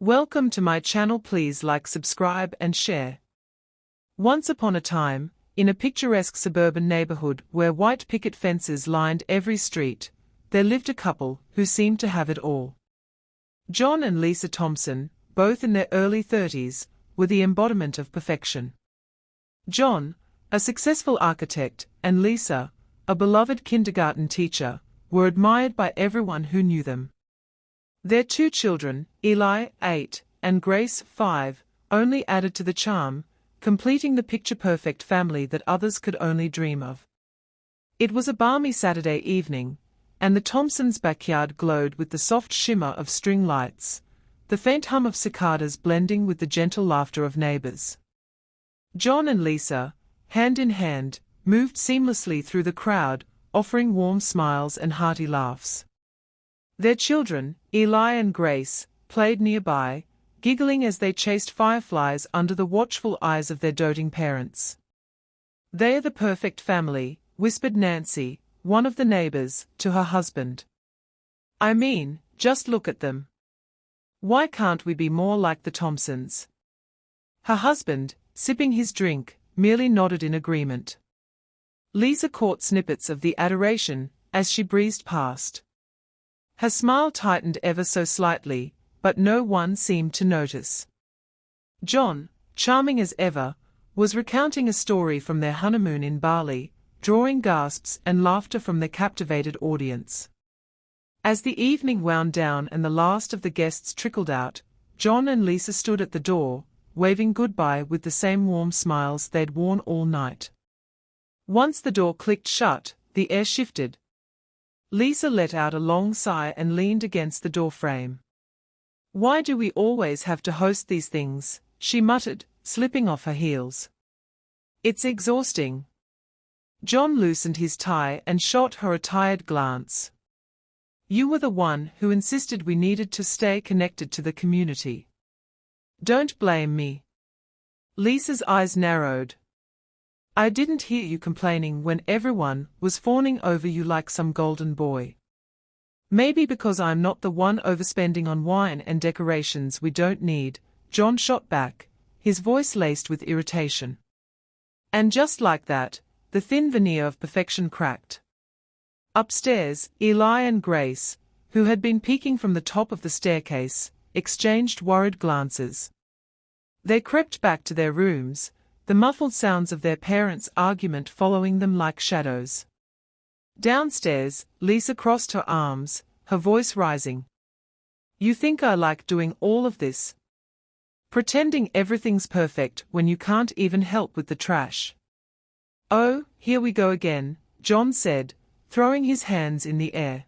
Welcome to my channel. Please like, subscribe and share. Once upon a time, in a picturesque suburban neighborhood where white picket fences lined every street, there lived a couple who seemed to have it all. John and Lisa Thompson, both in their early 30s, were the embodiment of perfection. John, a successful architect, and Lisa, a beloved kindergarten teacher, were admired by everyone who knew them. Their two children, Eli, 8, and Grace, 5, only added to the charm, completing the picture-perfect family that others could only dream of. It was a balmy Saturday evening, and the Thompsons' backyard glowed with the soft shimmer of string lights, the faint hum of cicadas blending with the gentle laughter of neighbors. John and Lisa, hand in hand, moved seamlessly through the crowd, offering warm smiles and hearty laughs. Their children, Eli and Grace, played nearby, giggling as they chased fireflies under the watchful eyes of their doting parents. "They are the perfect family," whispered Nancy, one of the neighbors, to her husband. "I mean, just look at them. Why can't we be more like the Thompsons?" Her husband, sipping his drink, merely nodded in agreement. Lisa caught snippets of the adoration as she breezed past. Her smile tightened ever so slightly, but no one seemed to notice. John, charming as ever, was recounting a story from their honeymoon in Bali, drawing gasps and laughter from their captivated audience. As the evening wound down and the last of the guests trickled out, John and Lisa stood at the door, waving goodbye with the same warm smiles they'd worn all night. Once the door clicked shut, the air shifted. Lisa let out a long sigh and leaned against the doorframe. "Why do we always have to host these things?" she muttered, slipping off her heels. "It's exhausting." John loosened his tie and shot her a tired glance. "You were the one who insisted we needed to stay connected to the community. Don't blame me." Lisa's eyes narrowed. "I didn't hear you complaining when everyone was fawning over you like some golden boy. Maybe because I'm not the one overspending on wine and decorations we don't need," John shot back, his voice laced with irritation. And just like that, the thin veneer of perfection cracked. Upstairs, Eli and Grace, who had been peeking from the top of the staircase, exchanged worried glances. They crept back to their rooms, the muffled sounds of their parents' argument following them like shadows. Downstairs, Lisa crossed her arms, her voice rising. "You think I like doing all of this? Pretending everything's perfect when you can't even help with the trash." "Oh, here we go again," John said, throwing his hands in the air.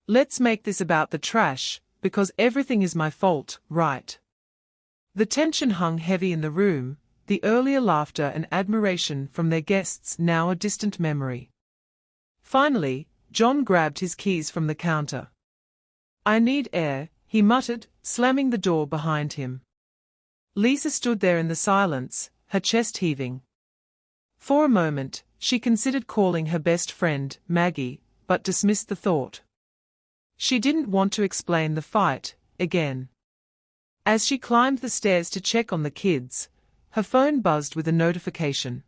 "Let's make this about the trash, because everything is my fault, right?" The tension hung heavy in the room, the earlier laughter and admiration from their guests now a distant memory. Finally, John grabbed his keys from the counter. "I need air," he muttered, slamming the door behind him. Lisa stood there in the silence, her chest heaving. For a moment, she considered calling her best friend, Maggie, but dismissed the thought. She didn't want to explain the fight again. As she climbed the stairs to check on the kids, her phone buzzed with a notification.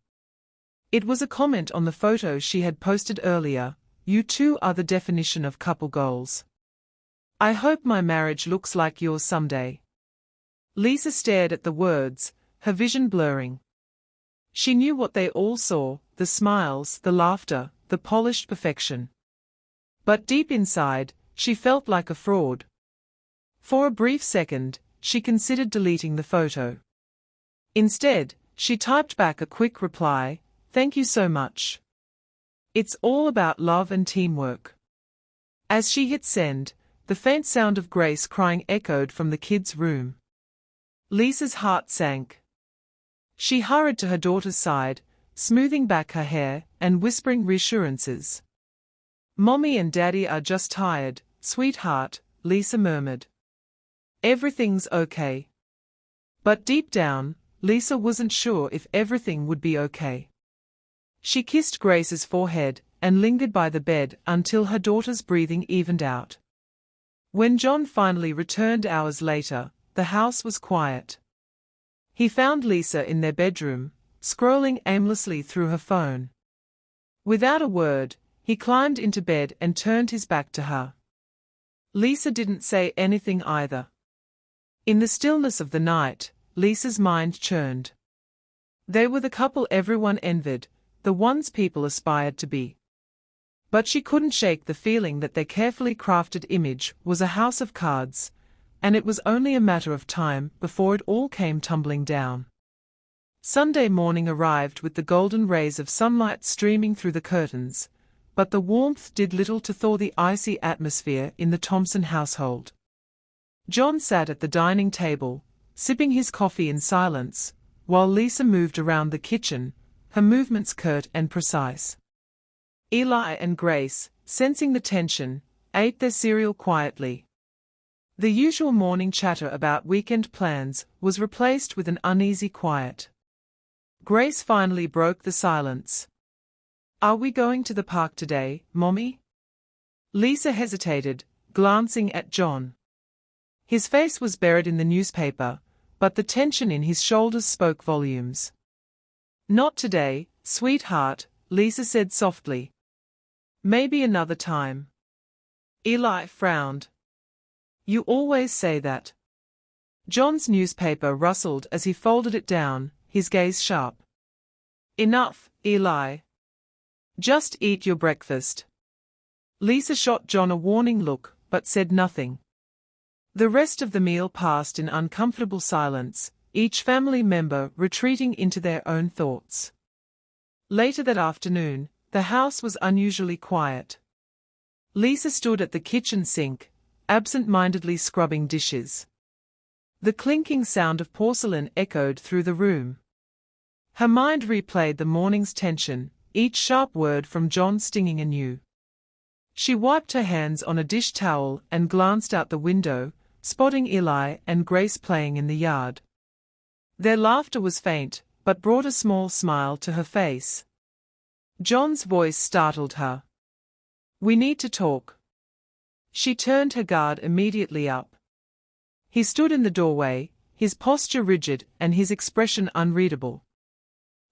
It was a comment on the photo she had posted earlier. "You two are the definition of couple goals. I hope my marriage looks like yours someday." Lisa stared at the words, her vision blurring. She knew what they all saw, the smiles, the laughter, the polished perfection. But deep inside, she felt like a fraud. For a brief second, she considered deleting the photo. Instead, she typed back a quick reply, "Thank you so much. It's all about love and teamwork." As she hit send, the faint sound of Grace crying echoed from the kids' room. Lisa's heart sank. She hurried to her daughter's side, smoothing back her hair and whispering reassurances. "Mommy and Daddy are just tired, sweetheart," Lisa murmured. "Everything's okay." But deep down, Lisa wasn't sure if everything would be okay. She kissed Grace's forehead and lingered by the bed until her daughter's breathing evened out. When John finally returned hours later, the house was quiet. He found Lisa in their bedroom, scrolling aimlessly through her phone. Without a word, he climbed into bed and turned his back to her. Lisa didn't say anything either. In the stillness of the night, Lisa's mind churned. They were the couple everyone envied, the ones people aspired to be. But she couldn't shake the feeling that their carefully crafted image was a house of cards, and it was only a matter of time before it all came tumbling down. Sunday morning arrived with the golden rays of sunlight streaming through the curtains, but the warmth did little to thaw the icy atmosphere in the Thompson household. John sat at the dining table, sipping his coffee in silence, while Lisa moved around the kitchen, her movements curt and precise. Eli and Grace, sensing the tension, ate their cereal quietly. The usual morning chatter about weekend plans was replaced with an uneasy quiet. Grace finally broke the silence. "Are we going to the park today, Mommy?" Lisa hesitated, glancing at John. His face was buried in the newspaper, but the tension in his shoulders spoke volumes. "Not today, sweetheart," Lisa said softly. "Maybe another time." Eli frowned. "You always say that." John's newspaper rustled as he folded it down, his gaze sharp. "Enough, Eli. Just eat your breakfast." Lisa shot John a warning look, but said nothing. The rest of the meal passed in uncomfortable silence, each family member retreating into their own thoughts. Later that afternoon, the house was unusually quiet. Lisa stood at the kitchen sink, absent-mindedly scrubbing dishes. The clinking sound of porcelain echoed through the room. Her mind replayed the morning's tension, each sharp word from John stinging anew. She wiped her hands on a dish towel and glanced out the window, spotting Eli and Grace playing in the yard. Their laughter was faint, but brought a small smile to her face. John's voice startled her. "We need to talk." She turned her guard immediately up. He stood in the doorway, his posture rigid and his expression unreadable.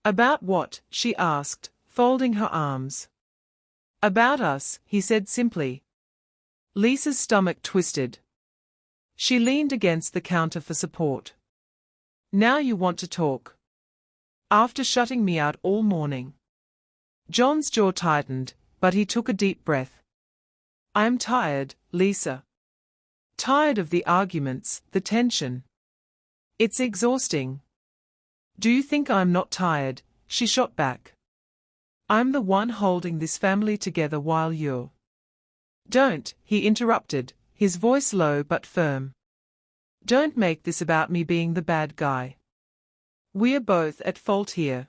"About what?" she asked, folding her arms. "About us," he said simply. Lisa's stomach twisted. She leaned against the counter for support. "Now you want to talk? After shutting me out all morning?" John's jaw tightened, but he took a deep breath. "I'm tired, Lisa. Tired of the arguments, the tension. It's exhausting." "Do you think I'm not tired?" she shot back. "I'm the one holding this family together while you're—" "Don't," he interrupted, his voice low but firm. "Don't make this about me being the bad guy. We're both at fault here."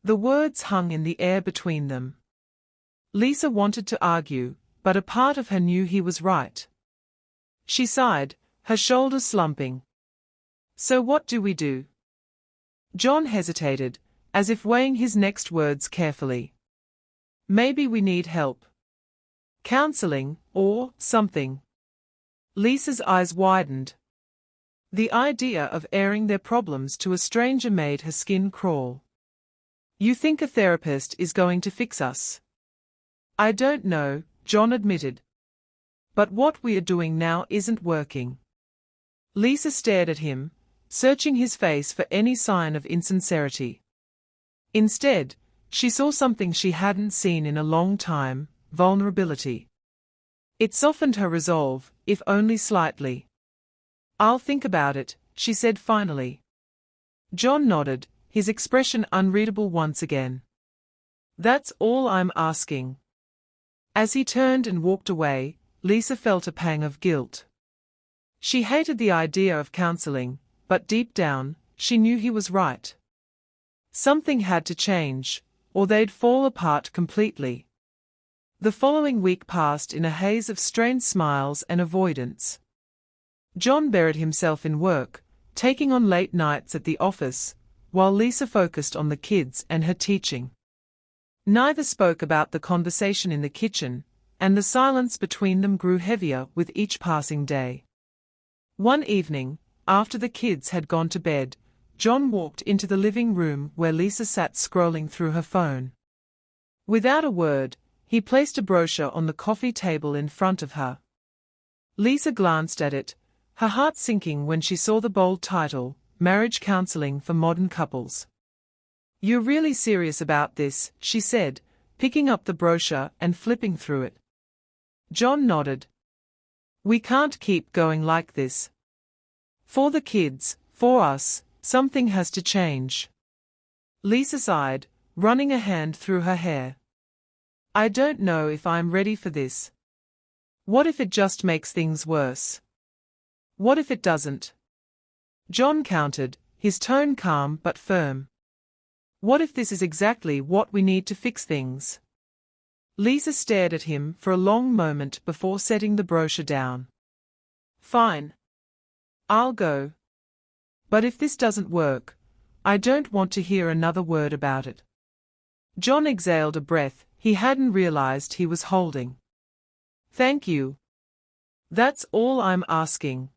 The words hung in the air between them. Lisa wanted to argue, but a part of her knew he was right. She sighed, her shoulders slumping. "So what do we do?" John hesitated, as if weighing his next words carefully. "Maybe we need help. Counseling, or something." Lisa's eyes widened. The idea of airing their problems to a stranger made her skin crawl. "You think a therapist is going to fix us?" "I don't know," John admitted. "But what we are doing now isn't working." Lisa stared at him, searching his face for any sign of insincerity. Instead, she saw something she hadn't seen in a long time: vulnerability. It softened her resolve, if only slightly. "I'll think about it," she said finally. John nodded, his expression unreadable once again. "That's all I'm asking." As he turned and walked away, Lisa felt a pang of guilt. She hated the idea of counseling, but deep down, she knew he was right. Something had to change, or they'd fall apart completely. The following week passed in a haze of strained smiles and avoidance. John buried himself in work, taking on late nights at the office, while Lisa focused on the kids and her teaching. Neither spoke about the conversation in the kitchen, and the silence between them grew heavier with each passing day. One evening, after the kids had gone to bed, John walked into the living room where Lisa sat scrolling through her phone. Without a word, he placed a brochure on the coffee table in front of her. Lisa glanced at it, her heart sinking when she saw the bold title, Marriage Counseling for Modern Couples. "You're really serious about this," she said, picking up the brochure and flipping through it. John nodded. "We can't keep going like this. For the kids, for us, something has to change." Lisa sighed, running a hand through her hair. "I don't know if I'm ready for this. What if it just makes things worse? What if it doesn't?" John countered, his tone calm but firm. "What if this is exactly what we need to fix things?" Lisa stared at him for a long moment before setting the brochure down. "Fine. I'll go. But if this doesn't work, I don't want to hear another word about it." John exhaled a breath he hadn't realized he was holding. "Thank you. That's all I'm asking."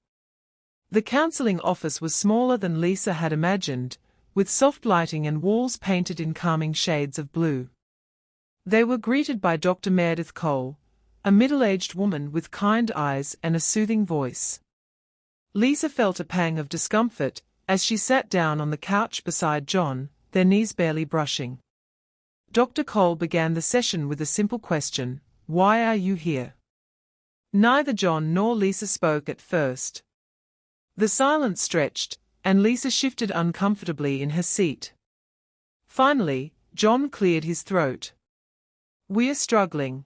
The counseling office was smaller than Lisa had imagined, with soft lighting and walls painted in calming shades of blue. They were greeted by Dr. Meredith Cole, a middle-aged woman with kind eyes and a soothing voice. Lisa felt a pang of discomfort as she sat down on the couch beside John, their knees barely brushing. Dr. Cole began the session with a simple question: "Why are you here?" Neither John nor Lisa spoke at first. The silence stretched, and Lisa shifted uncomfortably in her seat. Finally, John cleared his throat. "We're struggling.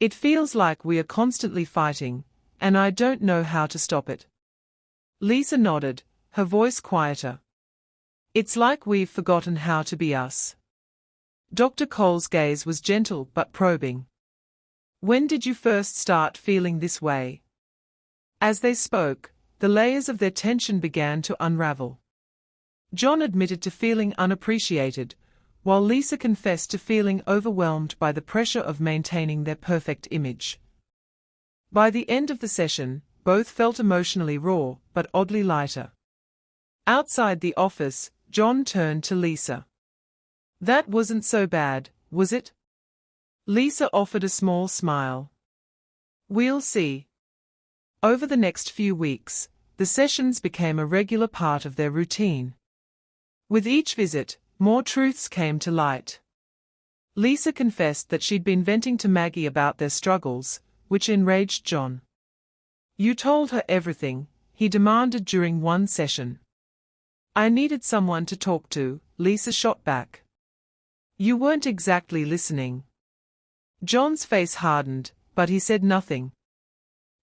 It feels like we are constantly fighting, and I don't know how to stop it." Lisa nodded, her voice quieter. "It's like we've forgotten how to be us." Dr. Cole's gaze was gentle but probing. "When did you first start feeling this way?" As they spoke, the layers of their tension began to unravel. John admitted to feeling unappreciated, while Lisa confessed to feeling overwhelmed by the pressure of maintaining their perfect image. By the end of the session, both felt emotionally raw, but oddly lighter. Outside the office, John turned to Lisa. "That wasn't so bad, was it?" Lisa offered a small smile. "We'll see." Over the next few weeks, the sessions became a regular part of their routine. With each visit, more truths came to light. Lisa confessed that she'd been venting to Maggie about their struggles, which enraged John. "You told her everything," he demanded during one session. "I needed someone to talk to," Lisa shot back. "You weren't exactly listening." John's face hardened, but he said nothing.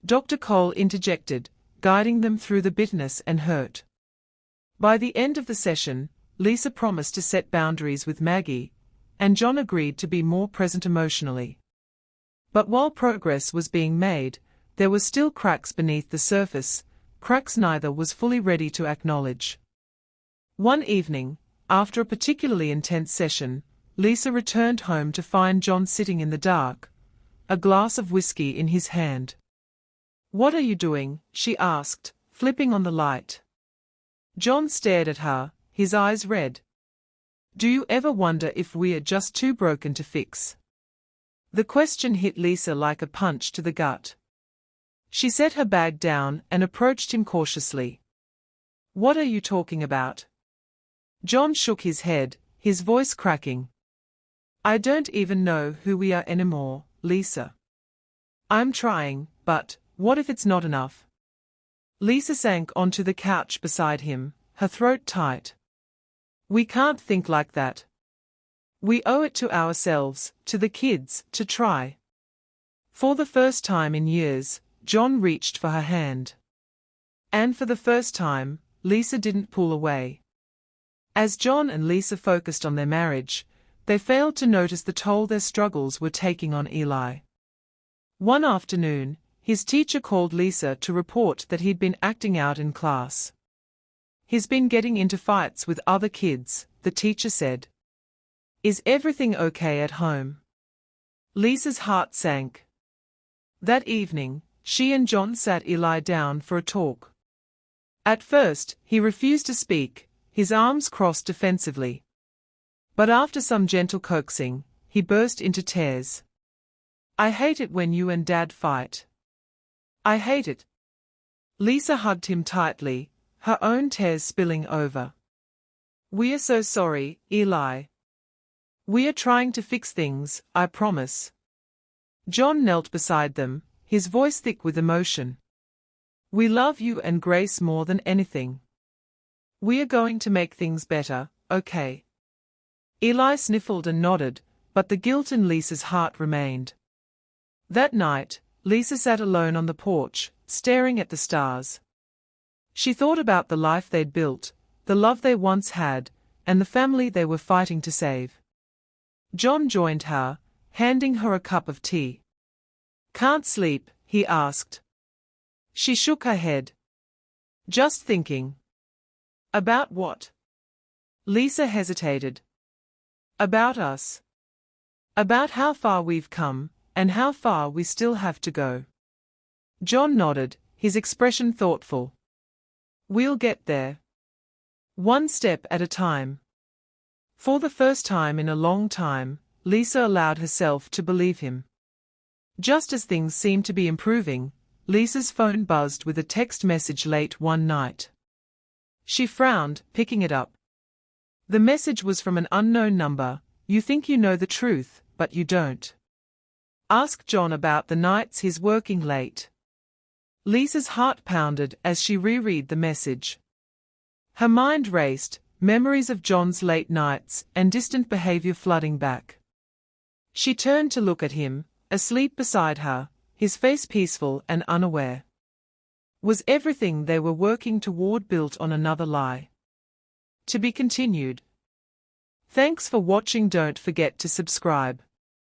Dr. Cole interjected, guiding them through the bitterness and hurt. By the end of the session, Lisa promised to set boundaries with Maggie, and John agreed to be more present emotionally. But while progress was being made, there were still cracks beneath the surface, cracks neither was fully ready to acknowledge. One evening, after a particularly intense session, Lisa returned home to find John sitting in the dark, a glass of whiskey in his hand. "What are you doing?" she asked, flipping on the light. John stared at her, his eyes red. "Do you ever wonder if we're just too broken to fix?" The question hit Lisa like a punch to the gut. She set her bag down and approached him cautiously. "What are you talking about?" John shook his head, his voice cracking. "I don't even know who we are anymore, Lisa. I'm trying, but what if it's not enough?" Lisa sank onto the couch beside him, her throat tight. "We can't think like that. We owe it to ourselves, to the kids, to try." For the first time in years, John reached for her hand. And for the first time, Lisa didn't pull away. As John and Lisa focused on their marriage, they failed to notice the toll their struggles were taking on Eli. One afternoon, his teacher called Lisa to report that he'd been acting out in class. "He's been getting into fights with other kids," the teacher said. "Is everything okay at home?" Lisa's heart sank. That evening, she and John sat Eli down for a talk. At first, he refused to speak, his arms crossed defensively. But after some gentle coaxing, he burst into tears. I hate it when you and Dad fight. I hate it. Lisa hugged him tightly, her own tears spilling over. We are so sorry, Eli. We are trying to fix things, I promise. John knelt beside them, his voice thick with emotion. We love you and Grace more than anything. We are going to make things better, okay? Eli sniffled and nodded, but the guilt in Lisa's heart remained. That night, Lisa sat alone on the porch, staring at the stars. She thought about the life they'd built, the love they once had, and the family they were fighting to save. John joined her, handing her a cup of tea. Can't sleep, he asked. She shook her head. Just thinking. About what? Lisa hesitated. About us. About how far we've come, and how far we still have to go. John nodded, his expression thoughtful. We'll get there. One step at a time. For the first time in a long time, Lisa allowed herself to believe him. Just as things seemed to be improving, Lisa's phone buzzed with a text message late one night. She frowned, picking it up. The message was from an unknown number. You think you know the truth, but you don't. Ask John about the nights he's working late. Lisa's heart pounded as she reread the message. Her mind raced, memories of John's late nights and distant behavior flooding back. She turned to look at him, asleep beside her, his face peaceful and unaware. Was everything they were working toward built on another lie? To be continued. Thanks for watching. Don't forget to subscribe.